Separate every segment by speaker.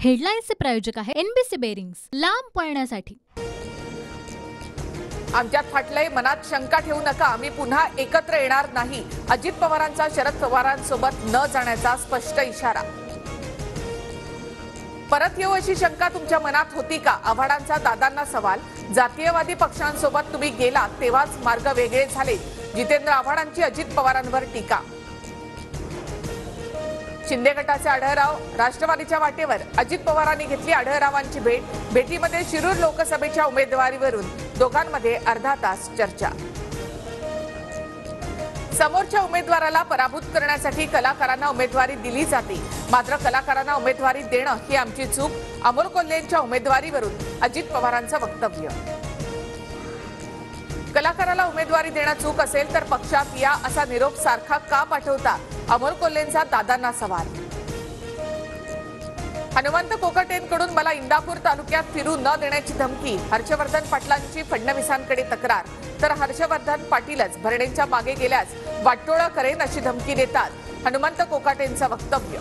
Speaker 1: हेडलाईन्सचे प्रायोजक आहे NBC bearings, लांब पळण्यासाठी।
Speaker 2: आमच्यात फाटलंय, मनात शंका ठेवू नका, आम्ही पुन्हा एकत्र येणार नाही। अजित पवारांचा शरद पवारांसोबत न जाण्याचा स्पष्ट इशारा। परत येऊ अशी शंका तुमच्या मनात होती का? आव्हाडांचा दादांना सवाल। जातीयवादी पक्षांसोबत तुम्ही गेलात तेव्हाच मार्ग वेगळे झाले। जितेंद्र आव्हाडांची अजित पवारांवर टीका। शिंदे गटाचे आढळराव राष्ट्रवादीच्या वाटेवर, अजित पवारांनी घेतली आढळरावांची भेट। भेटीमध्ये शिरूर लोकसभेच्या उमेदवारीवरून दोघांमध्ये अर्धा तास चर्चा। समोरच्या उमेदवाराला पराभूत करण्यासाठी कलाकारांना उमेदवारी दिली जाते, मात्र कलाकारांना उमेदवारी देणं ही आमची चूक। अमोल कोल्हेंच्या उमेदवारीवरून अजित पवारांचं वक्तव्य। कलाकाराला उमेदवारी देणं चूक असेल तर पक्षात या असा निरोप सारखा का पाठवता? अमोल कोल्हेंचा दादांना सवाल। हनुमंत कोकाटेंकडून मला इंदापूर तालुक्यात फिरू न देण्याची धमकी। हर्षवर्धन पाटलांची फडणवीसांकडे तक्रार, तर हर्षवर्धन पाटीलच भरणेंच्या मागे गेल्यास वाटोळं करेन अशी धमकी देतात। हनुमंत कोकाटेंचं वक्तव्य।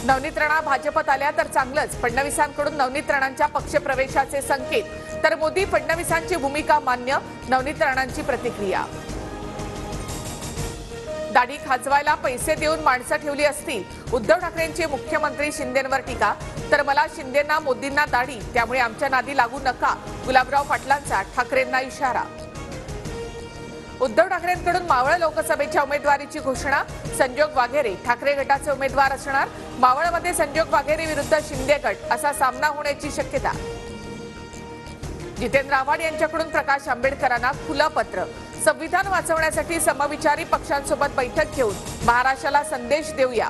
Speaker 2: नवनीत राणा भाजपत आल्या तर चांगलंच, फडणवीसांकडून नवनीत राणांच्या पक्षप्रवेशाचे संकेत, तर मोदी फडणवीसांची भूमिका मान्य। नवनीत राणांची प्रतिक्रिया। दाढी खाजवायला पैसे देऊन माणसं ठेवली असतील, उद्धव ठाकरेंची मुख्यमंत्री शिंदेंवर टीका, तर मला शिंदेंना मोदींना दाढी, त्यामुळे आमच्या नादी लागू नका। गुलाबराव पाटलांचा ठाकरेंना इशारा। उद्धव ठाकरेंकडून मावळ लोकसभेच्या उमेदवारीची घोषणा। संजोग वाघेरे ठाकरे गटाचे उमेदवार असणार। मावळमध्ये संजोग वाघेरे विरुद्ध शिंदे गट असा सामना होण्याची शक्यता। जितेंद्र आव्हाड यांच्याकडून प्रकाश आंबेडकरांना खुलं पत्र। संविधान वाचवण्यासाठी समविचारी पक्षांसोबत बैठक घेऊन महाराष्ट्राला संदेश देऊया।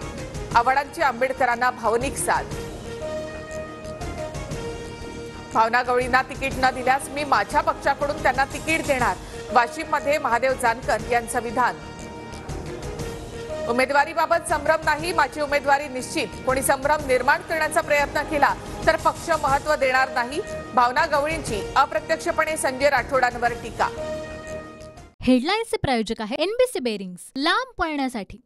Speaker 2: आव्हाडांची आंबेडकरांना भावनिक साथ। भावना गवळींना तिकीट न दिल्यास मी माझ्या पक्षाकडून त्यांना तिकीट देणार। वाशिममध्ये महादेव जानकर यांचं विधान। उमेदवारीबाबत संभ्रम नाही, माझी उमेदवारी निश्चित। कोणी संभ्रम निर्माण करण्याचा प्रयत्न केला तर पक्ष महत्त्व देणार नाही। भावना गवळींची अप्रत्यक्षपणे संजय राठोडांवर टीका।
Speaker 1: हेडलाईन्सचे प्रायोजक आहे एनबीसी बेरिंग्स, लांब पळण्यासाठी।